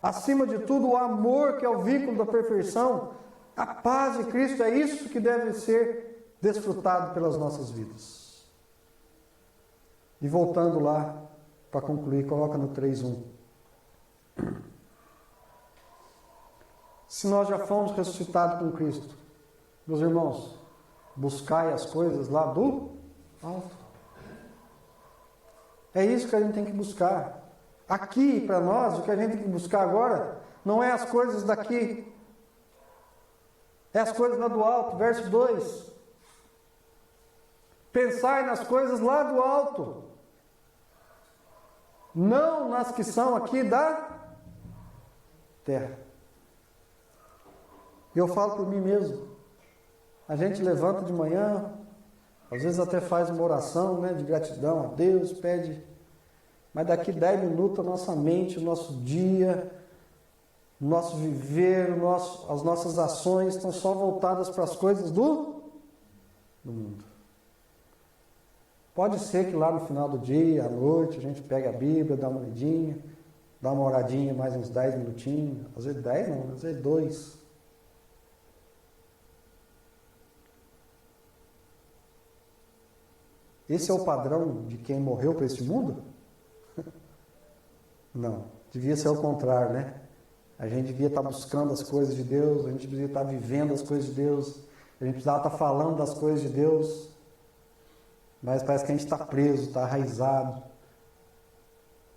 acima de tudo o amor, que é o vínculo da perfeição, a paz de Cristo. É isso que deve ser desfrutado pelas nossas vidas. E voltando lá, para concluir, coloca no 3:1. Se nós já fomos ressuscitados com Cristo, meus irmãos, buscai as coisas lá do alto. É isso que a gente tem que buscar. Aqui, para nós, o que a gente tem que buscar agora não é as coisas daqui, é as coisas lá do alto. Verso 2: pensai nas coisas lá do alto, não nas que são aqui da terra. E eu falo por mim mesmo. A gente levanta de manhã, às vezes até faz uma oração, né, de gratidão a Deus, pede, mas daqui 10 minutos a nossa mente, o nosso dia, o nosso viver, as nossas ações estão só voltadas para as coisas do mundo. Pode ser que lá no final do dia, à noite, a gente pegue a Bíblia, dá uma lidinha, dá uma oradinha mais uns 10 minutinhos, às vezes 10 não, às vezes 2. Esse é o padrão de quem morreu para este mundo? Não, devia ser o contrário, né? A gente devia estar buscando as coisas de Deus, a gente devia estar vivendo as coisas de Deus, a gente precisava estar falando das coisas de Deus, mas parece que a gente está preso, está arraizado,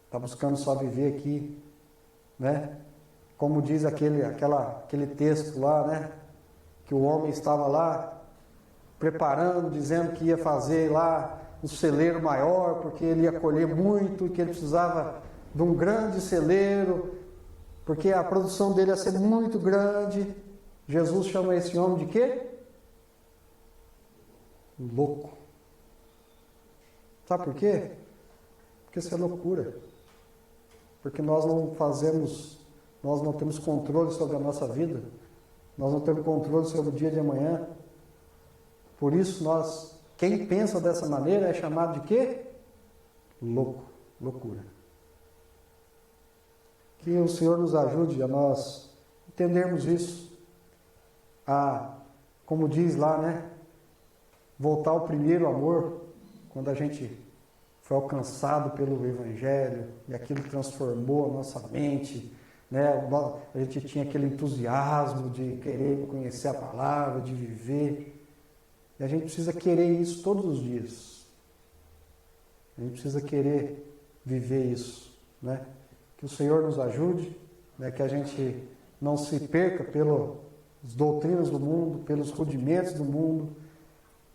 está buscando só viver aqui, né? Como diz aquele texto lá, né? Que o homem estava lá preparando, dizendo que ia fazer lá um celeiro maior, porque ele ia colher muito, que ele precisava de um grande celeiro, porque a produção dele ia ser muito grande. Jesus chama esse homem de quê? Louco. Sabe por quê? Porque isso é loucura. Porque nós não temos controle sobre a nossa vida, nós não temos controle sobre o dia de amanhã. Por isso quem pensa dessa maneira é chamado de quê? Louco, loucura. Que o Senhor nos ajude a nós entendermos isso, como diz lá, né? Voltar ao primeiro amor, quando a gente foi alcançado pelo Evangelho e aquilo transformou a nossa mente, né? A gente tinha aquele entusiasmo de querer conhecer a palavra, de viver. E a gente precisa querer isso todos os dias. A gente precisa querer viver isso, né? Que o Senhor nos ajude, né? Que a gente não se perca pelas doutrinas do mundo, pelos rudimentos do mundo,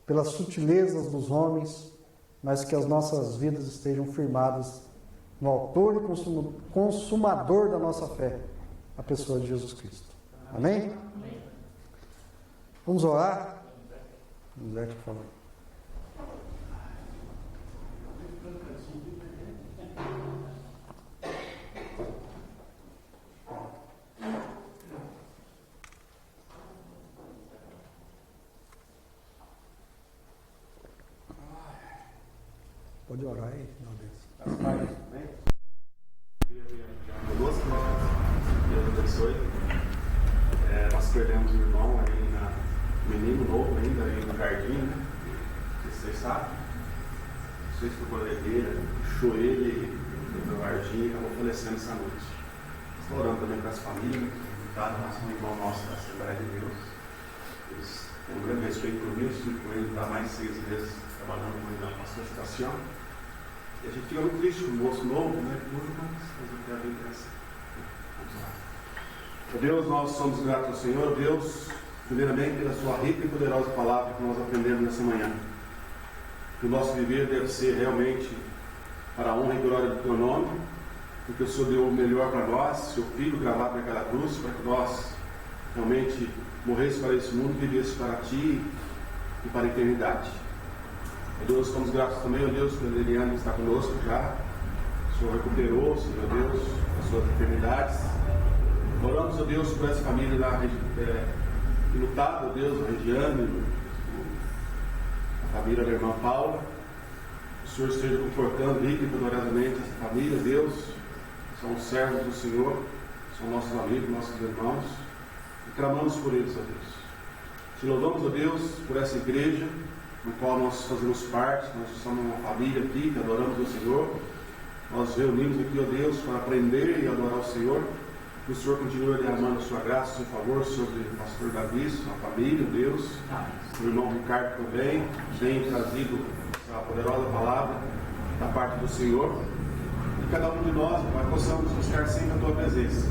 pelas sutilezas dos homens, mas que as nossas vidas estejam firmadas no autor e consumador da nossa fé, a pessoa de Jesus Cristo. Amém? Vamos orar? José, por favor. Pode orar aí, meu Deus. As pais, né? Conosco, Deus abençoe. Nós perdemos um irmão aí menino novo ainda aí no jardim, né? Vocês sabem? Vocês por colhedeira, puxou ele no jardim e acabou falecendo essa noite. Estou orando também para as famílias, tá? Nosso irmão nosso da Assembleia de Deus. Eles têm um grande respeito por mim, eu estive com ele está mais 6 meses trabalhando com ele na pastoração. E a gente fica muito triste com o moço novo, né? Mas eu quero ver essa. Vamos lá. Deus, nós somos gratos ao Senhor, Deus, primeiramente pela sua rica e poderosa palavra que nós aprendemos nessa manhã. Que o nosso viver deve ser realmente para a honra e glória do teu nome, porque o Senhor deu o melhor para nós, seu Filho gravado naquela cruz, para que nós realmente morrêssemos para esse mundo e vivêssemos para ti e para a eternidade. Deus, estamos gratos também, ó Deus, pela Eliane que está conosco já. O Senhor recuperou, Senhor Deus, as suas enfermidades. Oramos, ó Deus, por essa família lá lutada, ó Deus, a Regiane, a família da irmã Paula. O Senhor esteja confortando rica e poderosamente essa família, Deus. São os servos do Senhor, são nossos amigos, nossos irmãos. E clamamos por eles, ó Deus. Te louvamos, ó Deus, por essa igreja, no qual nós fazemos parte. Nós somos uma família aqui que adoramos o Senhor. Nós reunimos aqui, ó Deus, para aprender e adorar o Senhor. Que o Senhor continue derramando a sua graça, o seu favor sobre o pastor Davi, sua família, Deus. O irmão Ricardo também tem trazido a poderosa palavra da parte do Senhor. E cada um de nós, Pai, possamos buscar sempre a tua presença.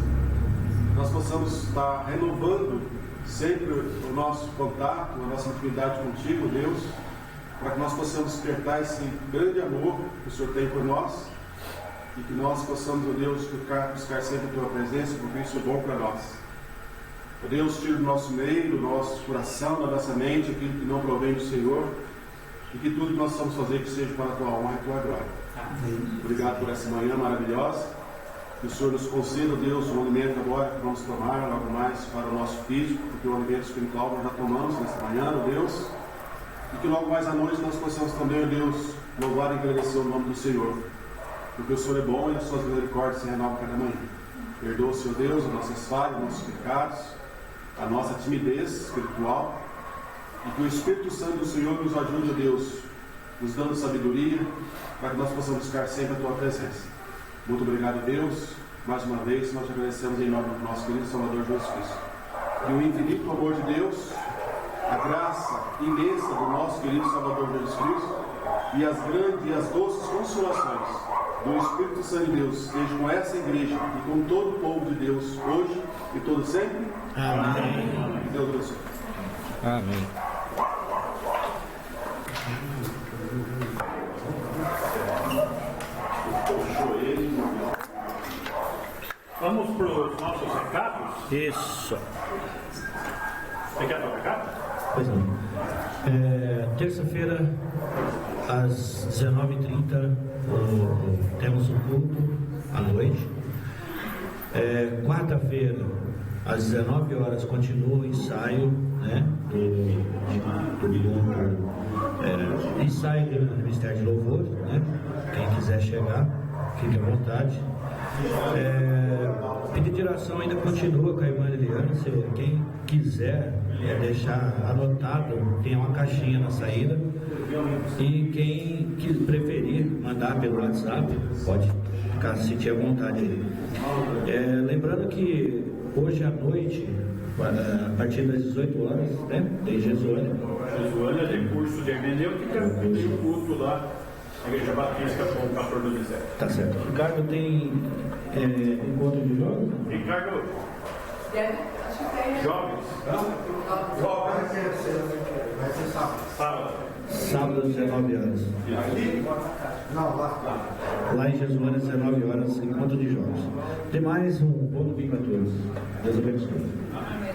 Nós possamos estar renovando sempre o nosso contato, a nossa intimidade contigo, Deus, para que nós possamos despertar esse grande amor que o Senhor tem por nós e que nós possamos, ó Deus, buscar sempre a tua presença, porque isso é bom para nós. Ó Deus, tira do nosso meio, do nosso coração, da nossa mente, aquilo que não provém do Senhor, e que tudo que nós vamos fazer que seja para a tua honra e a tua glória. Amém. Obrigado por essa manhã maravilhosa. Que o Senhor nos conceda, Deus, um alimento agora que vamos tomar, logo mais para o nosso físico, porque o alimento espiritual nós já tomamos nesta manhã, ó Deus. E que logo mais à noite nós possamos também, ó Deus, louvar e agradecer o nome do Senhor. Porque o Senhor é bom e as suas misericórdias se renovam cada manhã. Perdoa, Senhor Deus, as nossas falhas, os nossos pecados, a nossa timidez espiritual. E que o Espírito Santo do Senhor nos ajude, ó Deus, nos dando sabedoria, para que nós possamos buscar sempre a tua presença. Muito obrigado, Deus. Mais uma vez, nós te agradecemos em nome do nosso querido Salvador Jesus Cristo. Que o infinito amor de Deus, a graça imensa do nosso querido Salvador Jesus Cristo e as grandes e as doces consolações do Espírito Santo de Deus estejam com essa igreja e com todo o povo de Deus, hoje e todo sempre. Amém. Que Deus abençoe. Amém. Vamos para os nossos recados? Isso. Você quer dar o recado? Pois não. Terça-feira, às 19h30, temos um culto à noite. Quarta-feira, às 19 horas, continua o ensaio, né, do grupo, ensaio do Ministério de Louvor, né? Quem quiser chegar, fique à vontade. Pedido de oração ainda continua com a irmã Eliane. Se quem quiser deixar anotado, tem uma caixinha na saída. E quem preferir mandar pelo WhatsApp, pode ficar, se sentir à vontade aí. Lembrando que hoje à noite, a partir das 18 horas, né, tem Jesuânia. Jesuânia tem curso de hermenêutica e tem o culto lá na Igreja Batista com o pastor do Ministério. Tá certo. Ricardo tem encontro de jovens? Ricardo, jovens? Vai ser sábado. Sábado. Sábado, 19 horas. Não, lá. Lá em Jesuânia, 19 horas, encontro de jovens. Tem mais um bom domingo a todos. Deus abençoe. Amém.